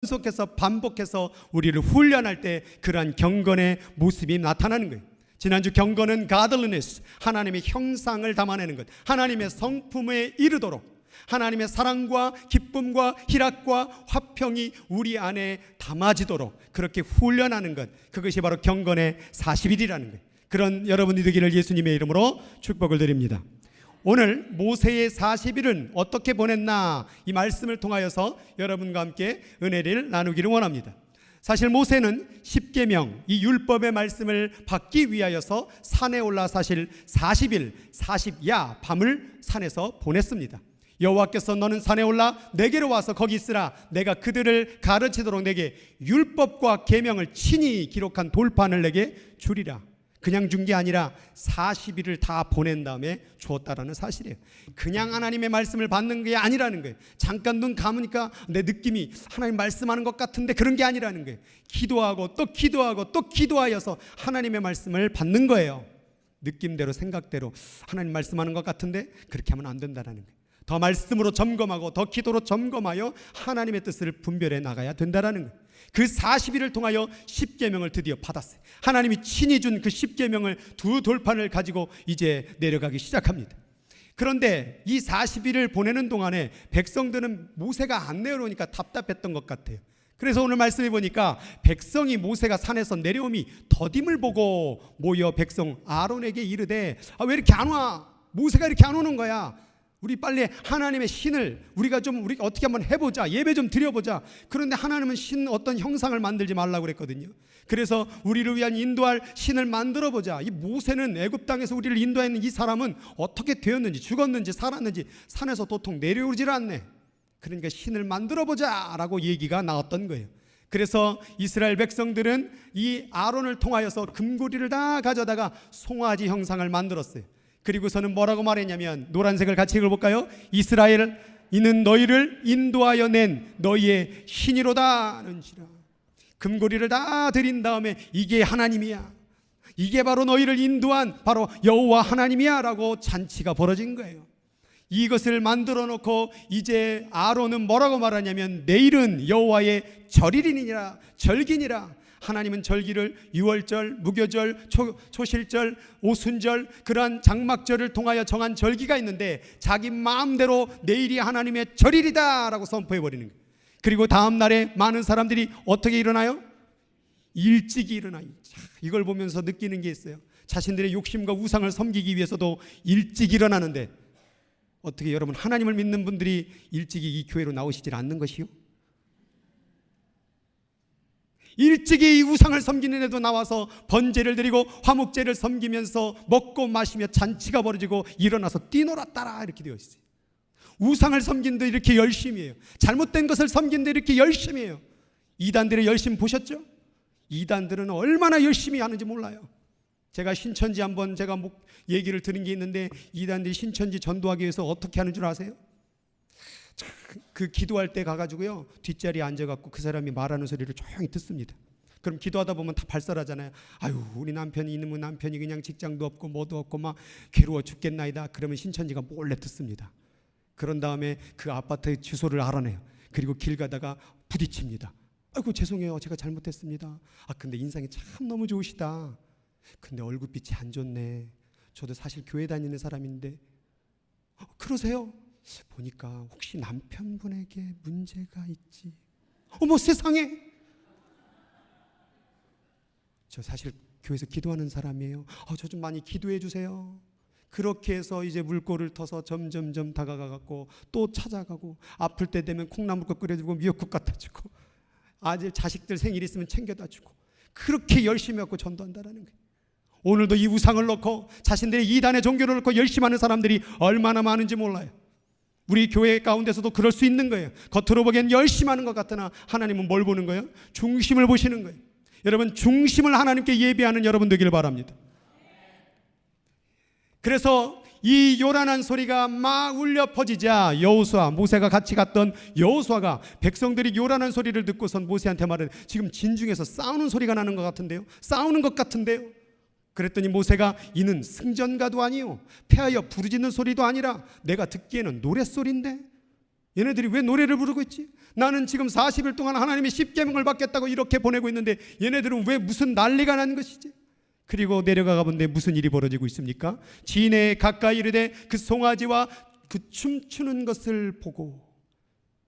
계속해서 반복해서 우리를 훈련할 때 그러한 경건의 모습이 나타나는 거예요. 지난주 경건은 godliness, 하나님의 형상을 담아내는 것, 하나님의 성품에 이르도록 하나님의 사랑과 기쁨과 희락과 화평이 우리 안에 담아지도록 그렇게 훈련하는 것, 그것이 바로 경건의 40일이라는 거예요. 그런 여러분이 되기를 예수님의 이름으로 축복을 드립니다. 오늘 모세의 40일은 어떻게 보냈나, 이 말씀을 통하여서 여러분과 함께 은혜를 나누기를 원합니다. 사실 모세는 십계명, 이 율법의 말씀을 받기 위하여서 산에 올라 사실 40일 40야 밤을 산에서 보냈습니다. 여호와께서 너는 산에 올라 내게로 와서 거기 있으라, 내가 그들을 가르치도록 내게 율법과 계명을 친히 기록한 돌판을 내게 주리라. 그냥 준 게 아니라 40일을 다 보낸 다음에 주었다라는 사실이에요. 그냥 하나님의 말씀을 받는 게 아니라는 거예요. 잠깐 눈 감으니까 내 느낌이 하나님 말씀하는 것 같은데 그런 게 아니라는 거예요. 기도하고 또 기도하고 또 기도하여서 하나님의 말씀을 받는 거예요. 느낌대로 생각대로 하나님 말씀하는 것 같은데 그렇게 하면 안 된다는 거예요. 더 말씀으로 점검하고 더 기도로 점검하여 하나님의 뜻을 분별해 나가야 된다는 거예요. 그 40일을 통하여 십계명을 드디어 받았어요. 하나님이 친히 준 그 십계명을 두 돌판을 가지고 이제 내려가기 시작합니다. 그런데 이 40일을 보내는 동안에 백성들은 모세가 안 내려오니까 답답했던 것 같아요. 그래서 오늘 말씀해 보니까 백성이 모세가 산에서 내려오미 더딤을 보고 모여 백성 아론에게 이르되, 왜 이렇게 안 와? 모세가 이렇게 안 오는 거야. 우리 빨리 하나님의 신을 우리가 어떻게 한번 해보자, 예배 좀 드려보자. 그런데 하나님은 신 어떤 형상을 만들지 말라고 그랬거든요. 그래서 우리를 위한 인도할 신을 만들어보자. 이 모세는 애굽 땅에서 우리를 인도했는 이 사람은 어떻게 되었는지, 죽었는지 살았는지 산에서 도통 내려오질 않네. 그러니까 신을 만들어보자 라고 얘기가 나왔던 거예요. 그래서 이스라엘 백성들은 이 아론을 통하여서 금고리를 다 가져다가 송아지 형상을 만들었어요. 그리고서는 뭐라고 말했냐면, 노란색을 같이 읽어볼까요? 이스라엘, 이는 너희를 인도하여 낸 너희의 신이로다 하는지라. 금고리를 다 드린 다음에 이게 하나님이야, 이게 바로 너희를 인도한 바로 여호와 하나님이야 라고 잔치가 벌어진 거예요. 이것을 만들어 놓고 이제 아론은 뭐라고 말하냐면, 내일은 여호와의 절일이니라, 절기니라. 하나님은 절기를 유월절, 무교절, 초실절, 오순절, 그러한 장막절을 통하여 정한 절기가 있는데 자기 마음대로 내일이 하나님의 절일이다 라고 선포해버리는 거예요. 그리고 다음 날에 많은 사람들이 어떻게 일어나요? 일찍이 일어나요. 이걸 보면서 느끼는 게 있어요. 자신들의 욕심과 우상을 섬기기 위해서도 일찍 일어나는데, 어떻게 여러분 하나님을 믿는 분들이 일찍이 이 교회로 나오시질 않는 것이요? 일찍이 이 우상을 섬기는 애도 나와서 번제를 드리고 화목제를 섬기면서 먹고 마시며 잔치가 벌어지고 일어나서 뛰놀았다라 이렇게 되어 있어요. 우상을 섬긴데 이렇게 열심히 해요. 잘못된 것을 섬긴데 이렇게 열심히 해요. 이단들의 열심 보셨죠? 이단들은 얼마나 열심히 하는지 몰라요. 제가 신천지 한번 제가 얘기를 들은 게 있는데, 이단들이 신천지 전도하기 위해서 어떻게 하는 줄 아세요? 그 기도할 때 가가지고요, 뒷자리에 앉아갖고 그 사람이 말하는 소리를 조용히 듣습니다. 그럼 기도하다 보면 다 발설하잖아요. 아유, 우리 남편이 이놈의 남편이 그냥 직장도 없고 뭐도 없고 막 괴로워 죽겠나이다. 그러면 신천지가 몰래 듣습니다. 그런 다음에 그 아파트의 주소를 알아내요. 그리고 길 가다가 부딪힙니다. 아이고 죄송해요, 제가 잘못했습니다. 근데 인상이 참 너무 좋으시다. 근데 얼굴빛이 안 좋네. 저도 사실 교회 다니는 사람인데. 그러세요? 보니까 혹시 남편분에게 문제가 있지? 어머 세상에, 저 사실 교회에서 기도하는 사람이에요. 저 좀 많이 기도해 주세요. 그렇게 해서 이제 물꼬를 터서 점점점 다가가고 또 찾아가고, 아플 때 되면 콩나물국 끓여주고 미역국 갖다 주고, 아들 자식들 생일 있으면 챙겨다 주고, 그렇게 열심히 갖고 전도한다라는 거예요. 오늘도 이 우상을 놓고 자신들의 이단의 종교를 놓고 열심히 하는 사람들이 얼마나 많은지 몰라요. 우리 교회 가운데서도 그럴 수 있는 거예요. 겉으로 보기엔 열심히 하는 것 같으나 하나님은 뭘 보는 거예요? 중심을 보시는 거예요. 여러분, 중심을 하나님께 예비하는 여러분 되기를 바랍니다. 그래서 이 요란한 소리가 막 울려 퍼지자 여호수아, 모세가 같이 갔던 여호수아가 백성들이 요란한 소리를 듣고선 모세한테 말해, 지금 진중에서 싸우는 소리가 나는 것 같은데요, 싸우는 것 같은데요. 그랬더니 모세가, 이는 승전가도 아니요 패하여 부르짖는 소리도 아니라 내가 듣기에는 노랫소리인데, 얘네들이 왜 노래를 부르고 있지? 나는 지금 40일 동안 하나님의 십계명을 받겠다고 이렇게 보내고 있는데 얘네들은 왜 무슨 난리가 난 것이지? 그리고 내려가 본데 무슨 일이 벌어지고 있습니까? 진에 가까이 이르되 그 송아지와 그 춤추는 것을 보고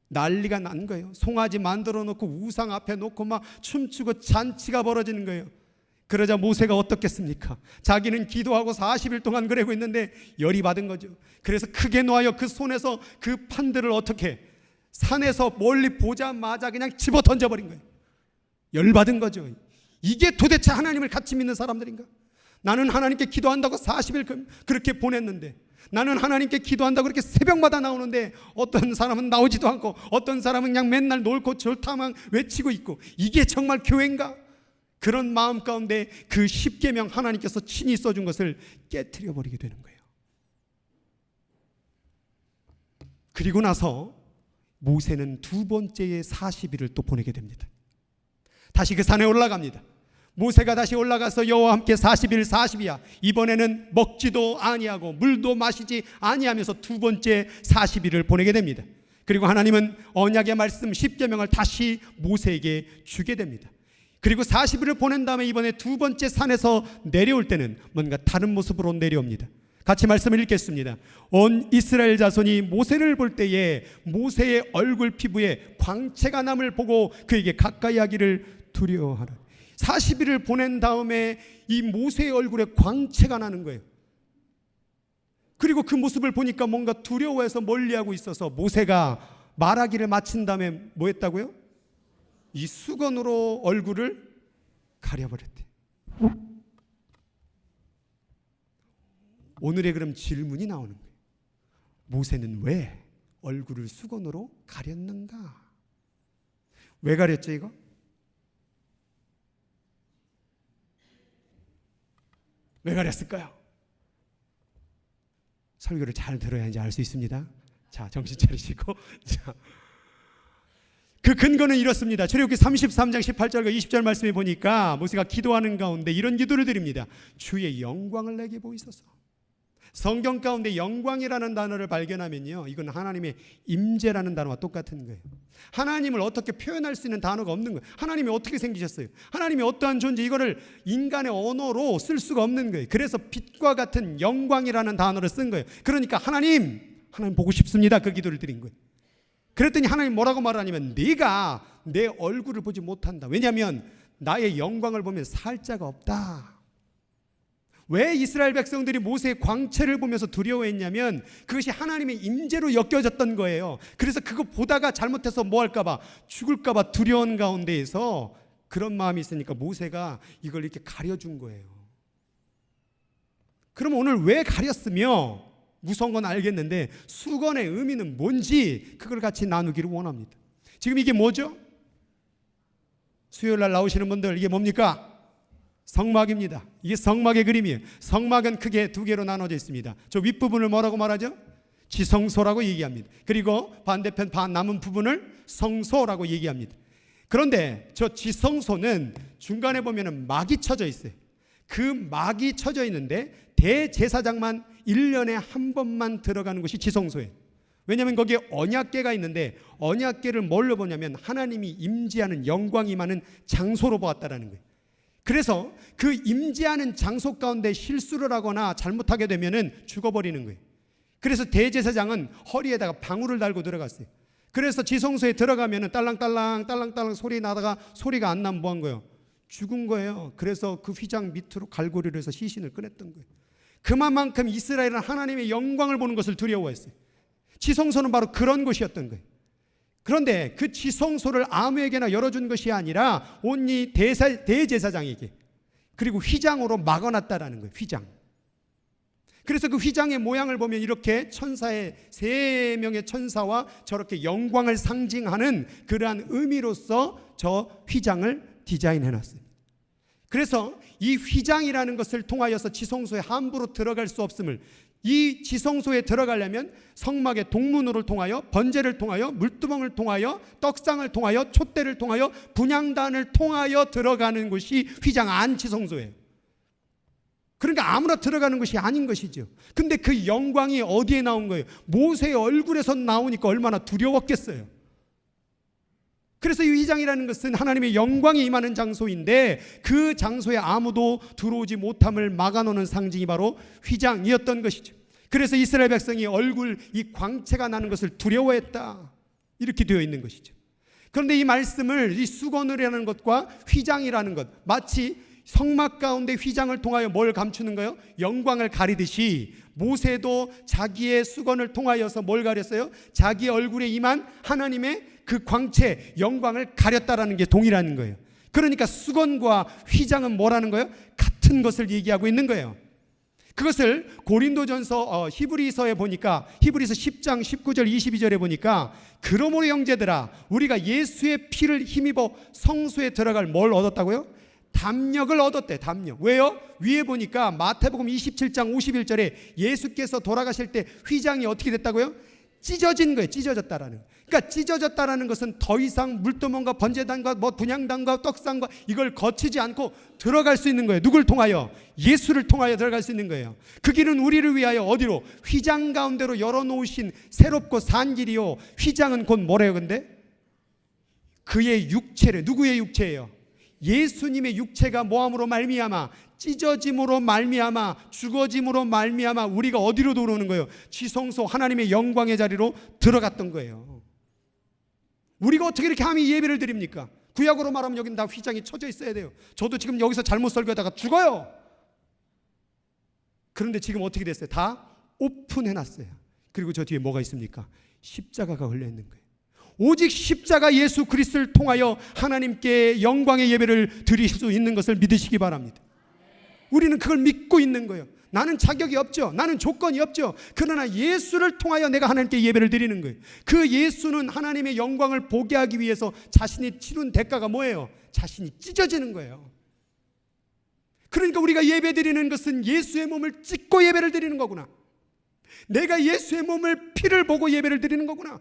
난리가 난 거예요. 송아지 만들어 놓고 우상 앞에 놓고 막 춤추고 잔치가 벌어지는 거예요. 그러자 모세가 어떻겠습니까? 자기는 기도하고 40일 동안 그러고 있는데 열이 받은 거죠. 그래서 크게 놓아요. 그 손에서 그 판들을 어떻게 산에서 멀리 보자마자 그냥 집어 던져버린 거예요. 열받은 거죠. 이게 도대체 하나님을 같이 믿는 사람들인가? 나는 하나님께 기도한다고 40일 그렇게 보냈는데, 나는 하나님께 기도한다고 그렇게 새벽마다 나오는데 어떤 사람은 나오지도 않고 어떤 사람은 그냥 맨날 놀고 절타만 외치고 있고, 이게 정말 교회인가? 그런 마음 가운데 그 십계명 하나님께서 친히 써준 것을 깨트려 버리게 되는 거예요. 그리고 나서 모세는 두 번째의 40일을 또 보내게 됩니다. 다시 그 산에 올라갑니다. 모세가 다시 올라가서 여호와와 함께 40일 40이야. 이번에는 먹지도 아니하고 물도 마시지 아니하면서 두 번째 40일을 보내게 됩니다. 그리고 하나님은 언약의 말씀 십계명을 다시 모세에게 주게 됩니다. 그리고 40일을 보낸 다음에 이번에 두 번째 산에서 내려올 때는 뭔가 다른 모습으로 내려옵니다. 같이 말씀을 읽겠습니다. 온 이스라엘 자손이 모세를 볼 때에 모세의 얼굴 피부에 광채가 남을 보고 그에게 가까이 하기를 두려워하라. 40일을 보낸 다음에 이 모세의 얼굴에 광채가 나는 거예요. 그리고 그 모습을 보니까 뭔가 두려워해서 멀리하고 있어서 모세가 말하기를 마친 다음에 뭐 했다고요? 이 수건으로 얼굴을 가려버렸대. 오늘의 그럼 질문이 나오는 거예요. 모세는 왜 얼굴을 수건으로 가렸는가? 왜 가렸죠 이거? 왜 가렸을까요? 설교를 잘 들어야 이제 알 수 있습니다. 자, 정신 차리시고. 자, 그 근거는 이렇습니다. 출애굽기 33장 18절과 20절 말씀에 보니까 모세가 기도하는 가운데 이런 기도를 드립니다. 주의 영광을 내게 보이소서. 성경 가운데 영광이라는 단어를 발견하면요, 이건 하나님의 임재라는 단어와 똑같은 거예요. 하나님을 어떻게 표현할 수 있는 단어가 없는 거예요. 하나님이 어떻게 생기셨어요? 하나님이 어떠한 존재, 이거를 인간의 언어로 쓸 수가 없는 거예요. 그래서 빛과 같은 영광이라는 단어를 쓴 거예요. 그러니까 하나님 보고 싶습니다. 그 기도를 드린 거예요. 그랬더니 하나님 뭐라고 말하냐면 네가 내 얼굴을 보지 못한다. 왜냐하면 나의 영광을 보면 살 자가 없다. 왜 이스라엘 백성들이 모세의 광채를 보면서 두려워했냐면 그것이 하나님의 임재로 엮여졌던 거예요. 그래서 그거 보다가 잘못해서 뭐 할까봐, 죽을까봐 두려운 가운데에서 그런 마음이 있으니까 모세가 이걸 이렇게 가려준 거예요. 그럼 오늘 왜 가렸으며, 무서운 건 알겠는데 수건의 의미는 뭔지 그걸 같이 나누기를 원합니다. 지금 이게 뭐죠? 수요일 날 나오시는 분들, 이게 뭡니까? 성막입니다. 이게 성막의 그림이에요. 성막은 크게 두 개로 나눠져 있습니다. 저 윗부분을 뭐라고 말하죠? 지성소라고 얘기합니다. 그리고 반대편 남은 부분을 성소라고 얘기합니다. 그런데 저 지성소는 중간에 보면은 막이 쳐져 있어요. 그 막이 쳐져 있는데 대제사장만 1년에 한 번만 들어가는 것이 지성소예요. 왜냐하면 거기에 언약궤가 있는데 언약궤를 뭘로 보냐면 하나님이 임재하는, 영광이 많은 장소로 보았다라는 거예요. 그래서 그 임재하는 장소 가운데 실수를 하거나 잘못하게 되면은 죽어버리는 거예요. 그래서 대제사장은 허리에다가 방울을 달고 들어갔어요. 그래서 지성소에 들어가면은 딸랑딸랑 소리 나다가 소리가 안 나면 뭐 한 거예요? 죽은 거예요. 그래서 그 휘장 밑으로 갈고리를 해서 시신을 꺼냈던 거예요. 그만큼 이스라엘은 하나님의 영광을 보는 것을 두려워했어요. 지성소는 바로 그런 곳이었던 거예요. 그런데 그 지성소를 아무에게나 열어준 것이 아니라 온리 대제사장에게, 그리고 휘장으로 막아놨다라는 거예요. 휘장. 그래서 그 휘장의 모양을 보면 이렇게 천사의, 3명의 천사와 저렇게 영광을 상징하는 그러한 의미로서 저 휘장을 디자인해놨어요. 그래서 이 휘장이라는 것을 통하여서 지성소에 함부로 들어갈 수 없음을, 이 지성소에 들어가려면 성막의 동문호를 통하여, 번제를 통하여, 물두멍을 통하여, 떡상을 통하여, 촛대를 통하여, 분향단을 통하여 들어가는 곳이 휘장 안 지성소예요. 그러니까 아무나 들어가는 것이 아닌 것이죠. 근데 그 영광이 어디에 나온 거예요? 모세의 얼굴에서 나오니까 얼마나 두려웠겠어요. 그래서 이 휘장이라는 것은 하나님의 영광이 임하는 장소인데 그 장소에 아무도 들어오지 못함을 막아놓는 상징이 바로 휘장이었던 것이죠. 그래서 이스라엘 백성이 얼굴 이 광채가 나는 것을 두려워했다, 이렇게 되어 있는 것이죠. 그런데 이 말씀을 이 수건이라는 것과 휘장이라는 것, 마치 성막 가운데 휘장을 통하여 뭘 감추는 거예요? 영광을 가리듯이 모세도 자기의 수건을 통하여서 뭘 가렸어요? 자기의 얼굴에 임한 하나님의 그 광채, 영광을 가렸다라는 게 동일한 거예요. 그러니까 수건과 휘장은 뭐라는 거예요? 같은 것을 얘기하고 있는 거예요. 그것을 고린도전서 히브리서에 보니까, 히브리서 10장 19절 22절에 보니까, 그러므로 형제들아 우리가 예수의 피를 힘입어 성소에 들어갈 뭘 얻었다고요? 담력을 얻었대. 담력. 왜요? 위에 보니까 마태복음 27장 51절에 예수께서 돌아가실 때 휘장이 어떻게 됐다고요? 찢어진 거예요. 찢어졌다라는. 그러니까 찢어졌다라는 것은 더 이상 물두멍과 번제단과 분향단과 떡상과 이걸 거치지 않고 들어갈 수 있는 거예요. 누굴 통하여? 예수를 통하여 들어갈 수 있는 거예요. 그 길은 우리를 위하여 어디로? 휘장 가운데로 열어놓으신 새롭고 산 길이요. 휘장은 곧 뭐래요? 근데 그의 육체를, 누구의 육체예요? 예수님의 육체가 뭐함으로 말미암아? 찢어짐으로 말미암아, 죽어짐으로 말미암아 우리가 어디로 들어오는 거예요? 지성소 하나님의 영광의 자리로 들어갔던 거예요. 우리가 어떻게 이렇게 감히 예배를 드립니까? 구약으로 말하면 여기는 다 휘장이 쳐져 있어야 돼요. 저도 지금 여기서 잘못 설교하다가 죽어요. 그런데 지금 어떻게 됐어요? 다 오픈해놨어요. 그리고 저 뒤에 뭐가 있습니까? 십자가가 걸려있는 거예요. 오직 십자가 예수 그리스도를 통하여 하나님께 영광의 예배를 드릴 수 있는 것을 믿으시기 바랍니다. 우리는 그걸 믿고 있는 거예요. 나는 자격이 없죠. 나는 조건이 없죠. 그러나 예수를 통하여 내가 하나님께 예배를 드리는 거예요. 그 예수는 하나님의 영광을 보게 하기 위해서 자신이 치른 대가가 뭐예요? 자신이 찢어지는 거예요. 그러니까 우리가 예배 드리는 것은 예수의 몸을 찢고 예배를 드리는 거구나. 내가 예수의 몸을 피를 보고 예배를 드리는 거구나.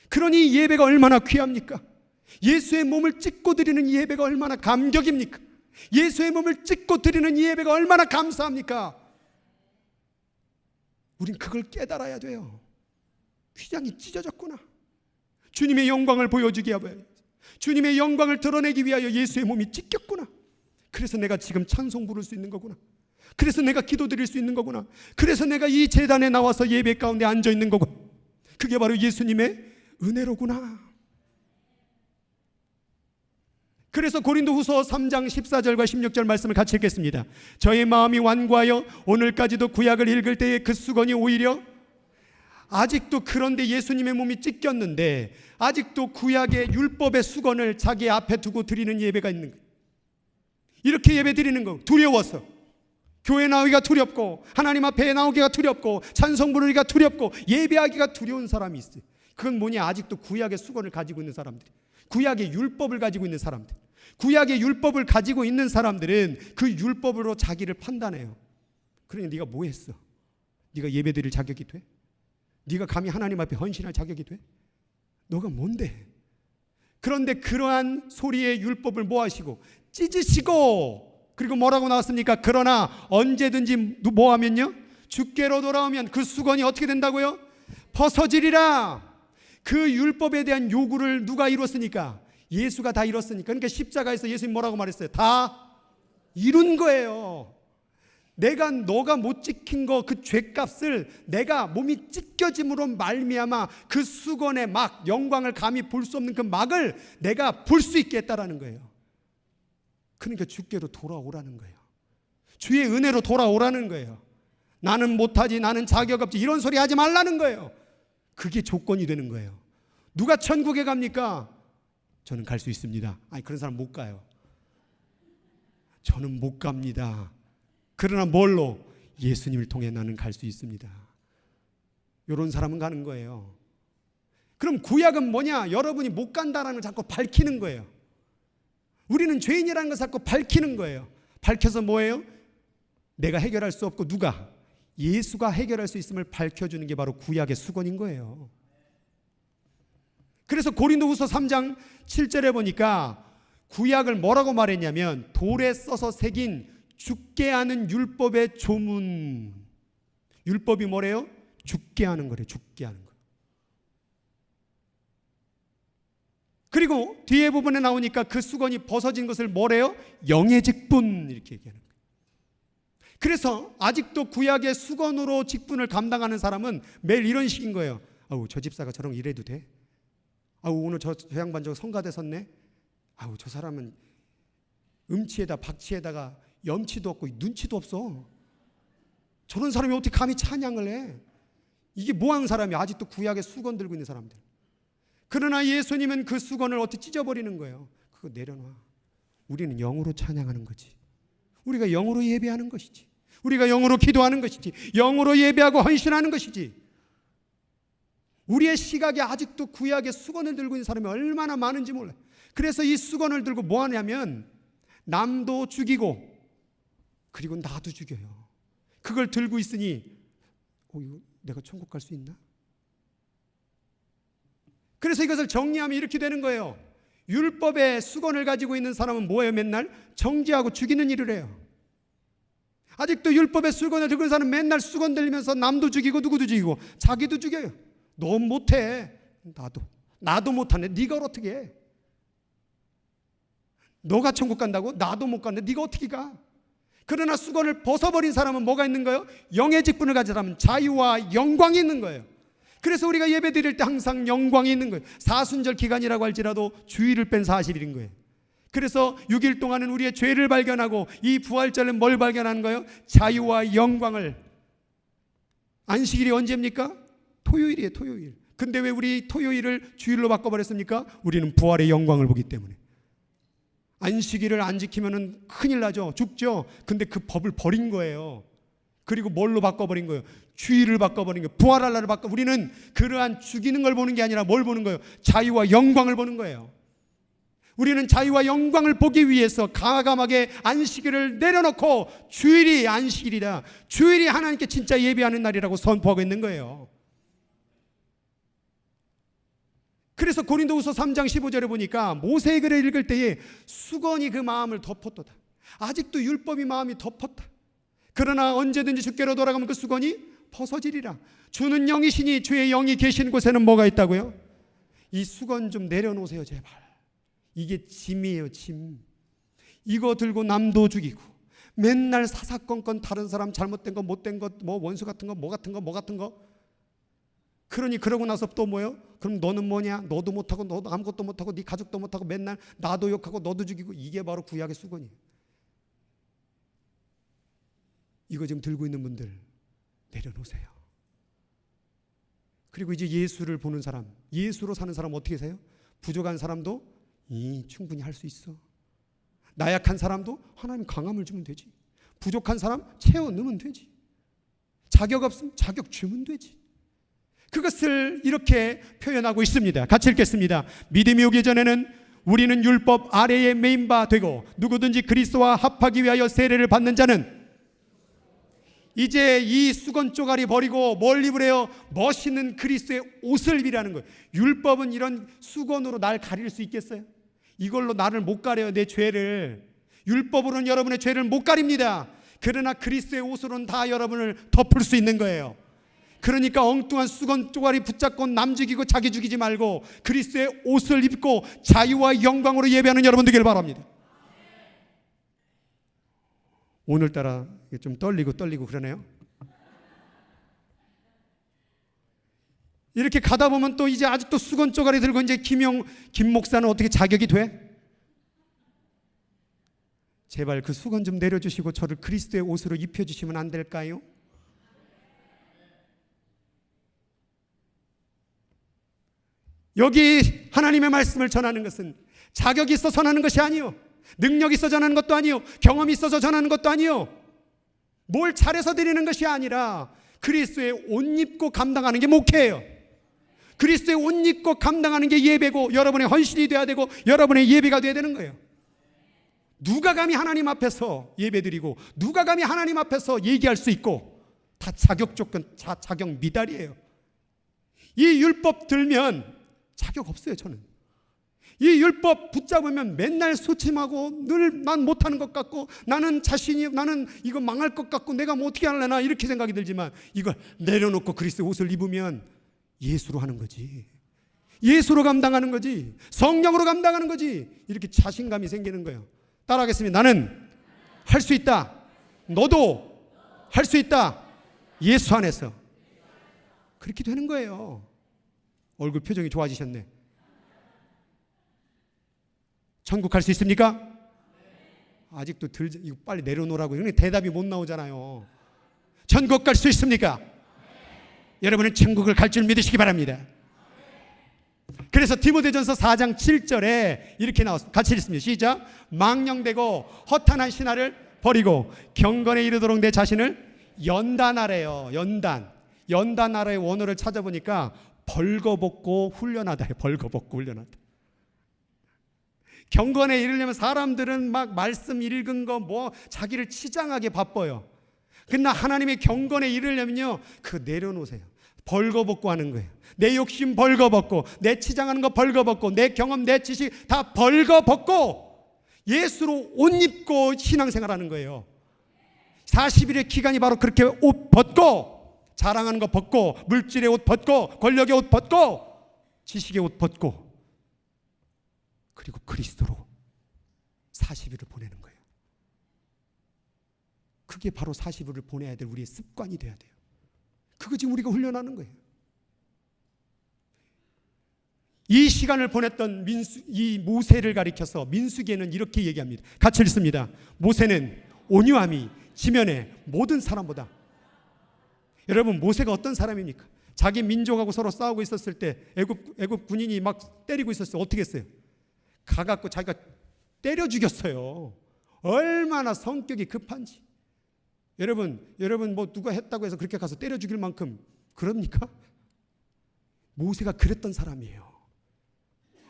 그러니 예배가 얼마나 귀합니까? 예수의 몸을 찢고 드리는 예배가 얼마나 감격입니까? 예수의 몸을 찢고 드리는 예배가 얼마나 감사합니까? 우린 그걸 깨달아야 돼요. 휘장이 찢어졌구나. 주님의 영광을 보여주기 위하여, 주님의 영광을 드러내기 위하여 예수의 몸이 찢겼구나. 그래서 내가 지금 찬송 부를 수 있는 거구나. 그래서 내가 기도 드릴 수 있는 거구나. 그래서 내가 이 제단에 나와서 예배 가운데 앉아 있는 거구나. 그게 바로 예수님의 은혜로구나. 그래서 고린도후서 3장 14절과 16절 말씀을 같이 읽겠습니다. 저의 마음이 완고하여 오늘까지도 구약을 읽을 때에 그 수건이 오히려 아직도, 그런데 예수님의 몸이 찢겼는데 아직도 구약의 율법의 수건을 자기 앞에 두고 드리는 예배가 있는 거예요. 이렇게 예배 드리는 거 두려워서, 교회 나오기가 두렵고 하나님 앞에 나오기가 두렵고 찬송 부르기가 두렵고 예배하기가 두려운 사람이 있어요. 그건 뭐냐? 아직도 구약의 수건을 가지고 있는 사람들이, 구약의 율법을 가지고 있는 사람들. 구약의 율법을 가지고 있는 사람들은 그 율법으로 자기를 판단해요. 그러니 네가 뭐 했어? 네가 예배드릴 자격이 돼? 네가 감히 하나님 앞에 헌신할 자격이 돼? 너가 뭔데? 그런데 그러한 소리의 율법을 뭐 하시고? 찢으시고, 그리고 뭐라고 나왔습니까? 그러나 언제든지 뭐 하면요? 주께로 돌아오면 그 수건이 어떻게 된다고요? 벗어지리라. 그 율법에 대한 요구를 누가 이뤘습니까? 예수가 다 이뤘으니까. 그러니까 십자가에서 예수님 뭐라고 말했어요? 다 이룬 거예요. 너가 못 지킨 거, 그 죄값을 내가 몸이 찢겨짐으로 말미암아 그 수건의 막, 영광을 감히 볼 수 없는 그 막을 내가 볼 수 있게 했다라는 거예요. 그러니까 주께로 돌아오라는 거예요. 주의 은혜로 돌아오라는 거예요. 나는 못하지, 나는 자격 없지, 이런 소리 하지 말라는 거예요. 그게 조건이 되는 거예요. 누가 천국에 갑니까? 저는 갈 수 있습니다. 아니, 그런 사람 못 가요. 저는 못 갑니다. 그러나 뭘로? 예수님을 통해 나는 갈 수 있습니다. 이런 사람은 가는 거예요. 그럼 구약은 뭐냐? 여러분이 못 간다라는 걸 자꾸 밝히는 거예요. 우리는 죄인이라는 걸 자꾸 밝히는 거예요. 밝혀서 뭐예요? 내가 해결할 수 없고 누가? 예수가 해결할 수 있음을 밝혀주는 게 바로 구약의 수건인 거예요. 그래서 고린도후서 3장 7절에 보니까 구약을 뭐라고 말했냐면 돌에 써서 새긴 죽게 하는 율법의 조문. 율법이 뭐래요? 죽게 하는 거래. 죽게 하는 거. 그리고 뒤에 부분에 나오니까 그 수건이 벗어진 것을 뭐래요? 영의 직분 이렇게 얘기하는 거예요. 그래서 아직도 구약의 수건으로 직분을 감당하는 사람은 매일 이런 식인 거예요. 아우, 저 집사가 저런 일해도 돼? 아우, 오늘 저 양반 저 성가대 섰네? 아우, 저 사람은 음치에다 박치에다가 염치도 없고 눈치도 없어. 저런 사람이 어떻게 감히 찬양을 해? 이게 뭐하는 사람이야? 아직도 구약의 수건 들고 있는 사람들. 그러나 예수님은 그 수건을 어떻게 찢어버리는 거예요. 그거 내려놔. 우리는 영으로 찬양하는 거지. 우리가 영으로 예배하는 것이지. 우리가 영으로 기도하는 것이지. 영으로 예배하고 헌신하는 것이지. 우리의 시각에 아직도 구약의 수건을 들고 있는 사람이 얼마나 많은지 몰라요. 그래서 이 수건을 들고 뭐 하냐면 남도 죽이고 그리고 나도 죽여요. 그걸 들고 있으니 이거 내가 천국 갈 수 있나? 그래서 이것을 정리하면 이렇게 되는 거예요. 율법의 수건을 가지고 있는 사람은 뭐예요? 맨날 정죄하고 죽이는 일을 해요. 아직도 율법의 수건을 들고 있는 사람은 맨날 수건 들리면서 남도 죽이고 누구도 죽이고 자기도 죽여요. 너 못해. 나도 못하네. 네가 어떻게 해? 너가 천국 간다고? 나도 못 가는데 네가 어떻게 가? 그러나 수건을 벗어버린 사람은 뭐가 있는 거예요? 영의 직분을 가진 사람은 자유와 영광이 있는 거예요. 그래서 우리가 예배 드릴 때 항상 영광이 있는 거예요. 사순절 기간이라고 할지라도 주일을 뺀 40일인 거예요. 그래서 6일 동안은 우리의 죄를 발견하고 이 부활절은 뭘 발견하는 거예요? 자유와 영광을. 안식일이 언제입니까? 토요일이에요. 토요일. 근데 왜 우리 토요일을 주일로 바꿔버렸습니까? 우리는 부활의 영광을 보기 때문에. 안식일을 안 지키면 큰일 나죠. 죽죠. 근데 그 법을 버린 거예요. 그리고 뭘로 바꿔버린 거예요? 주일을 바꿔버린 거예요. 부활할 날을 우리는 그러한 죽이는 걸 보는 게 아니라 뭘 보는 거예요? 자유와 영광을 보는 거예요. 우리는 자유와 영광을 보기 위해서 과감하게 안식일을 내려놓고 주일이 안식일이다. 주일이 하나님께 진짜 예배하는 날이라고 선포하고 있는 거예요. 그래서 고린도후서 3장 15절에 보니까 모세의 글을 읽을 때에 수건이 그 마음을 덮었도다. 아직도 율법이 마음이 덮었다. 그러나 언제든지 주께로 돌아가면 그 수건이 벗어지리라. 주는 영이시니 주의 영이 계신 곳에는 뭐가 있다고요? 이 수건 좀 내려놓으세요 제발. 이게 짐이에요. 짐. 이거 들고 남도 죽이고 맨날 사사건건 다른 사람 잘못된 거 못된 거 뭐 원수 같은 거 뭐 같은 거 그러니 그러고 나서 또 뭐예요? 그럼 너는 뭐냐? 너도 못하고 너도 아무것도 못하고 네 가족도 못하고 맨날 나도 욕하고 너도 죽이고. 이게 바로 구약의 수건이에요. 이거 지금 들고 있는 분들 내려놓으세요. 그리고 이제 예수를 보는 사람, 예수로 사는 사람 어떻게 세요? 부족한 사람도 충분히 할 수 있어. 나약한 사람도 하나님 강함을 주면 되지. 부족한 사람 채워 넣으면 되지. 자격 없으면 자격 주면 되지. 그것을 이렇게 표현하고 있습니다. 같이 읽겠습니다. 믿음이 오기 전에는 우리는 율법 아래에 매인 바 되고 누구든지 그리스도와 합하기 위하여 세례를 받는 자는 이제 이 수건 쪼가리 버리고 뭘 입으래요? 멋있는 그리스도의 옷을 입으라는 거예요. 율법은 이런 수건으로 날 가릴 수 있겠어요? 이걸로 나를 못 가려요. 내 죄를. 율법으로는 여러분의 죄를 못 가립니다. 그러나 그리스도의 옷으로는 다 여러분을 덮을 수 있는 거예요. 그러니까 엉뚱한 수건 쪼가리 붙잡고 남 죽이고 자기 죽이지 말고 그리스도의 옷을 입고 자유와 영광으로 예배하는 여러분 되길 바랍니다. 오늘따라 좀 떨리고 그러네요. 이렇게 가다 보면 또 이제 아직도 수건 쪼가리 들고 이제 김 목사는 어떻게 자격이 돼? 제발 그 수건 좀 내려주시고 저를 그리스도의 옷으로 입혀주시면 안 될까요? 여기 하나님의 말씀을 전하는 것은 자격이 있어 전하는 것이 아니요, 능력이 있어 전하는 것도 아니요, 경험이 있어서 전하는 것도 아니요, 뭘 잘해서 드리는 것이 아니라 그리스도의 옷 입고 감당하는 게 목회예요. 그리스도의 옷 입고 감당하는 게 예배고 여러분의 헌신이 돼야 되고 여러분의 예배가 돼야 되는 거예요. 누가 감히 하나님 앞에서 예배드리고 누가 감히 하나님 앞에서 얘기할 수 있고 다 자격 조건, 자격 미달이에요. 이 율법 들면 자격 없어요. 저는 이 율법 붙잡으면 맨날 소침하고 늘 난 못하는 것 같고 나는 이거 망할 것 같고 내가 뭐 어떻게 하려나 이렇게 생각이 들지만 이걸 내려놓고 그리스도의 옷을 입으면 예수로 하는 거지. 예수로 감당하는 거지. 성령으로 감당하는 거지. 이렇게 자신감이 생기는 거예요. 따라하겠습니다. 나는 할 수 있다. 너도 할 수 있다. 예수 안에서. 그렇게 되는 거예요. 얼굴 표정이 좋아지셨네. 천국 갈 수 있습니까? 아직도 이거 빨리 내려놓으라고. 이런 대답이 못 나오잖아요. 천국 갈 수 있습니까? 여러분은 천국을 갈 줄 믿으시기 바랍니다. 그래서 디모데전서 4장 7절에 이렇게 나왔습니다. 같이 읽습니다. 시작. 망령되고 허탄한 신화를 버리고 경건에 이르도록 내 자신을 연단하래요. 연단하라의 원어를 찾아보니까 벌거벗고 훈련하다. 벌거벗고 훈련하다. 경건에 이르려면 사람들은 막 말씀 읽은 거 뭐 자기를 치장하게 바빠요. 그러나 하나님의 경건에 이르려면요, 그거 내려놓으세요. 벌거벗고 하는 거예요. 내 욕심 벌거벗고, 내 치장하는 거 벌거벗고, 내 경험, 내 지식 다 벌거벗고 예수로 옷 입고 신앙생활하는 거예요. 40일의 기간이 바로 그렇게 옷 벗고, 자랑하는 거 벗고, 물질의 옷 벗고, 권력의 옷 벗고, 지식의 옷 벗고, 그리고 그리스도로 40일을 보내는 거예요. 그게 바로 40일을 보내야 될 우리의 습관이 돼야 돼요. 그거 지금 우리가 훈련하는 거예요. 이 시간을 보냈던 이 모세를 가리켜서 민수기에는 이렇게 얘기합니다. 같이 읽습니다. 모세는 온유함이 지면의 모든 사람보다. 여러분, 모세가 어떤 사람입니까? 자기 민족하고 서로 싸우고 있었을 때 애굽 군인이 막 때리고 있었어요. 어떻게 했어요? 가갖고 자기가 때려 죽였어요. 얼마나 성격이 급한지. 여러분 뭐 누가 했다고 해서 그렇게 가서 때려 죽일 만큼 그럽니까? 모세가 그랬던 사람이에요.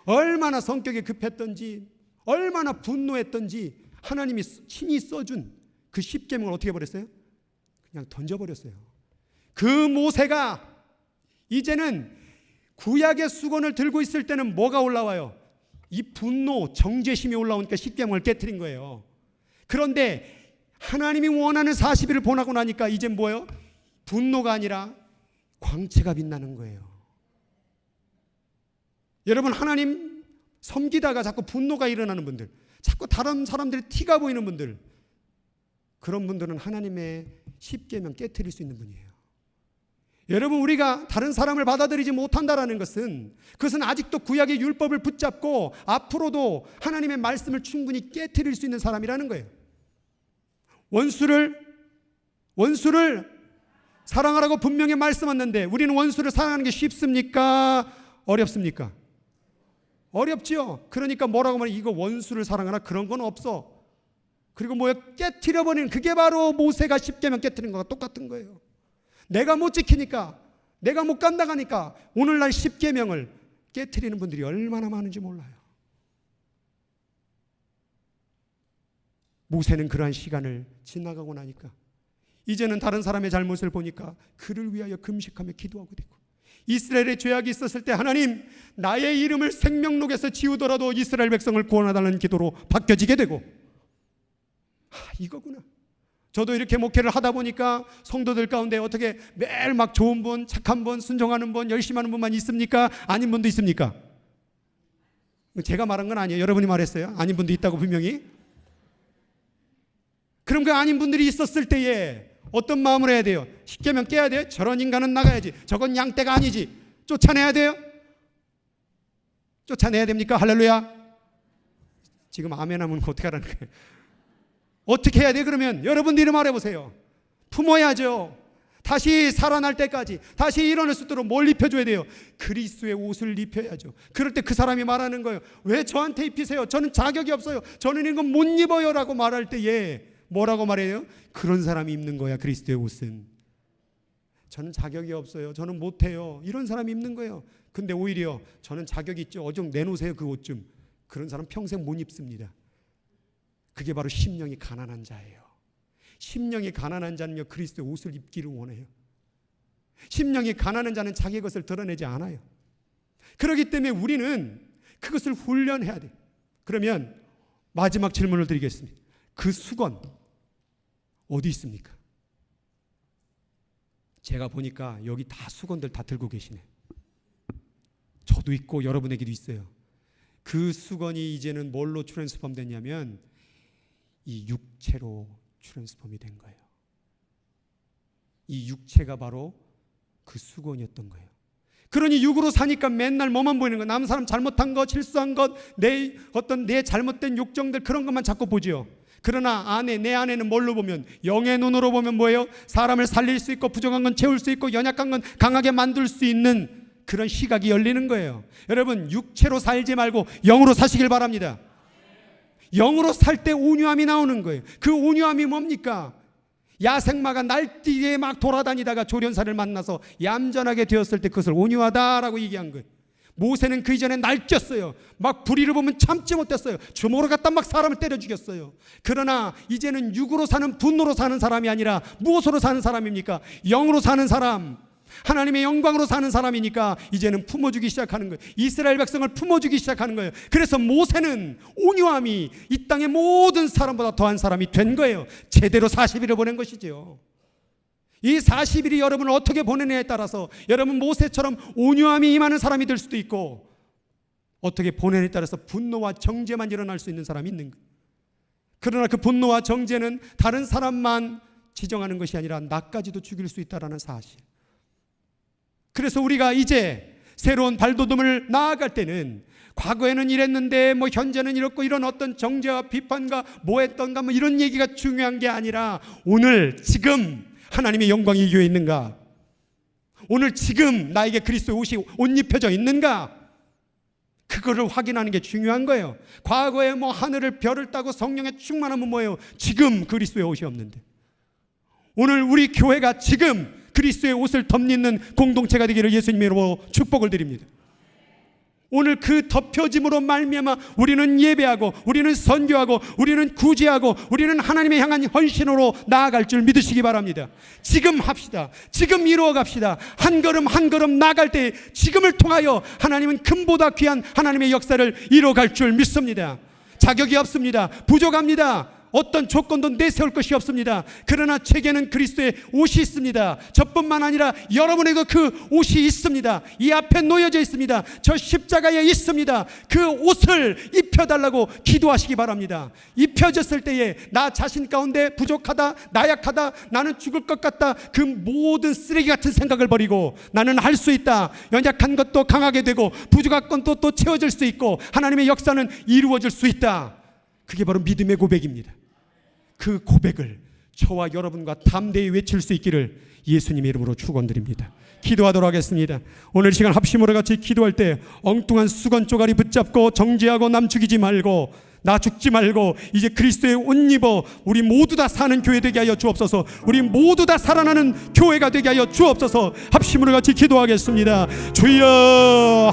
얼마나 성격이 급했던지, 얼마나 분노했던지 하나님이 친히 써준 그 십계명을 어떻게 해버렸어요? 그냥 던져버렸어요. 그 모세가 이제는 구약의 수건을 들고 있을 때는 뭐가 올라와요? 이 분노, 정죄심이 올라오니까 십계명을 깨트린 거예요. 그런데 하나님이 원하는 40일을 보내고 나니까 이제 뭐예요? 분노가 아니라 광채가 빛나는 거예요. 여러분, 하나님 섬기다가 자꾸 분노가 일어나는 분들, 자꾸 다른 사람들이 티가 보이는 분들, 그런 분들은 하나님의 십계명 깨트릴 수 있는 분이에요. 여러분, 우리가 다른 사람을 받아들이지 못한다는 것은 그것은 아직도 구약의 율법을 붙잡고 앞으로도 하나님의 말씀을 충분히 깨트릴 수 있는 사람이라는 거예요. 원수를 사랑하라고 분명히 말씀하셨는데 우리는 원수를 사랑하는 게 쉽습니까? 어렵습니까? 어렵지요. 그러니까 뭐라고 말해? 이거 원수를 사랑하라, 그런 건 없어. 그리고 뭐야? 깨트려버리는, 그게 바로 모세가 십계명 깨트린 거와 똑같은 거예요. 내가 못 지키니까, 내가 못 감당하니까 오늘날 십계명을 깨트리는 분들이 얼마나 많은지 몰라요. 모세는 그러한 시간을 지나가고 나니까 이제는 다른 사람의 잘못을 보니까 그를 위하여 금식하며 기도하고 되고, 이스라엘의 죄악이 있었을 때 하나님, 나의 이름을 생명록에서 지우더라도 이스라엘 백성을 구원해달라는 기도로 바뀌어지게 되고, 이거구나. 저도 이렇게 목회를 하다 보니까 성도들 가운데 어떻게 매일 막 좋은 분, 착한 분, 순종하는 분, 열심히 하는 분만 있습니까? 아닌 분도 있습니까? 제가 말한 건 아니에요. 여러분이 말했어요. 아닌 분도 있다고 분명히. 그럼 그 아닌 분들이 있었을 때에 어떤 마음을 해야 돼요? 십계명 깨야 돼요? 저런 인간은 나가야지. 저건 양떼가 아니지. 쫓아내야 돼요? 쫓아내야 됩니까? 할렐루야. 지금 아멘 하면 어떻게 하라는 거예요? 어떻게 해야 돼? 그러면 여러분들이 말해보세요. 품어야죠. 다시 살아날 때까지, 다시 일어날 수 있도록 뭘 입혀줘야 돼요? 그리스도의 옷을 입혀야죠. 그럴 때 그 사람이 말하는 거예요. 왜 저한테 입히세요? 저는 자격이 없어요. 저는 이건 못 입어요 라고 말할 때에 뭐라고 말해요? 그런 사람이 입는 거야, 그리스도의 옷은. 저는 자격이 없어요. 저는 못해요. 이런 사람이 입는 거예요. 근데 오히려 저는 자격이 있죠. 좀 내놓으세요, 그 옷 좀. 그런 사람 평생 못 입습니다. 그게 바로 심령이 가난한 자예요. 심령이 가난한 자는요, 그리스도의 옷을 입기를 원해요. 심령이 가난한 자는 자기 것을 드러내지 않아요. 그렇기 때문에 우리는 그것을 훈련해야 돼. 그러면 마지막 질문을 드리겠습니다. 그 수건 어디 있습니까? 제가 보니까 여기 다 수건들 다 들고 계시네. 저도 있고 여러분에게도 있어요. 그 수건이 이제는 뭘로 트랜스폼 됐냐면 이 육체로 트랜스폼이 된 거예요. 이 육체가 바로 그 수건이었던 거예요. 그러니 육으로 사니까 맨날 뭐만 보이는 거, 남 사람 잘못한 것, 실수한 것, 내 잘못된 욕정들 그런 것만 자꾸 보지요. 그러나 내 안에는 뭘로 보면, 영의 눈으로 보면 뭐예요? 사람을 살릴 수 있고 부족한 건 채울 수 있고 연약한 건 강하게 만들 수 있는 그런 시각이 열리는 거예요. 여러분, 육체로 살지 말고 영으로 사시길 바랍니다. 영으로 살 때 온유함이 나오는 거예요. 그 온유함이 뭡니까? 야생마가 날뛰게 막 돌아다니다가 조련사를 만나서 얌전하게 되었을 때 그것을 온유하다라고 얘기한 거예요. 모세는 그 이전에 날뛰었어요. 막 불의를 보면 참지 못했어요. 주먹으로 갖다 막 사람을 때려 죽였어요. 그러나 이제는 육으로 사는, 분노로 사는 사람이 아니라 무엇으로 사는 사람입니까? 영으로 사는 사람, 하나님의 영광으로 사는 사람이니까 이제는 품어주기 시작하는 거예요. 이스라엘 백성을 품어주기 시작하는 거예요. 그래서 모세는 온유함이 이 땅의 모든 사람보다 더한 사람이 된 거예요. 제대로 40일을 보낸 것이죠. 이 40일이 여러분을 어떻게 보내느냐에 따라서 여러분 모세처럼 온유함이 임하는 사람이 될 수도 있고, 어떻게 보내느냐에 따라서 분노와 정죄만 일어날 수 있는 사람이 있는 거예요. 그러나 그 분노와 정죄는 다른 사람만 지정하는 것이 아니라 나까지도 죽일 수 있다는 사실. 그래서 우리가 이제 새로운 발돋움을 나아갈 때는 과거에는 이랬는데 현재는 이렇고 이런 어떤 정죄와 비판과 뭐 했던가 이런 얘기가 중요한 게 아니라 오늘 지금 하나님의 영광이 이 교회에 있는가? 오늘 지금 나에게 그리스도의 옷이 옷 입혀져 있는가? 그거를 확인하는 게 중요한 거예요. 과거에 하늘을 별을 따고 성령에 충만하면 뭐예요? 지금 그리스도의 옷이 없는데. 오늘 우리 교회가 지금 그리스도의 옷을 덧입는 공동체가 되기를 예수님의 이름으로 축복을 드립니다. 오늘 그 덮여짐으로 말미암아 우리는 예배하고, 우리는 선교하고, 우리는 구제하고, 우리는 하나님의 향한 헌신으로 나아갈 줄 믿으시기 바랍니다. 지금 합시다. 지금 이루어 갑시다. 한 걸음 한 걸음 나아갈 때 지금을 통하여 하나님은 금보다 귀한 하나님의 역사를 이루어갈 줄 믿습니다. 자격이 없습니다. 부족합니다. 어떤 조건도 내세울 것이 없습니다. 그러나 제게는 그리스도의 옷이 있습니다. 저뿐만 아니라 여러분에게도 그 옷이 있습니다. 이 앞에 놓여져 있습니다. 저 십자가에 있습니다. 그 옷을 입혀달라고 기도하시기 바랍니다. 입혀졌을 때에 나 자신 가운데 부족하다, 나약하다, 나는 죽을 것 같다, 그 모든 쓰레기 같은 생각을 버리고 나는 할 수 있다, 연약한 것도 강하게 되고 부족한 것도 또 채워질 수 있고 하나님의 역사는 이루어질 수 있다. 그게 바로 믿음의 고백입니다. 그 고백을 저와 여러분과 담대히 외칠 수 있기를 예수님의 이름으로 축원드립니다. 기도하도록 하겠습니다. 오늘 시간 합심으로 같이 기도할 때 엉뚱한 수건 쪼가리 붙잡고 정죄하고 남 죽이지 말고 나 죽지 말고 이제 그리스도의 옷 입어 우리 모두 다 사는 교회 되게 하여 주옵소서. 우리 모두 다 살아나는 교회가 되게 하여 주옵소서. 합심으로 같이 기도하겠습니다. 주여.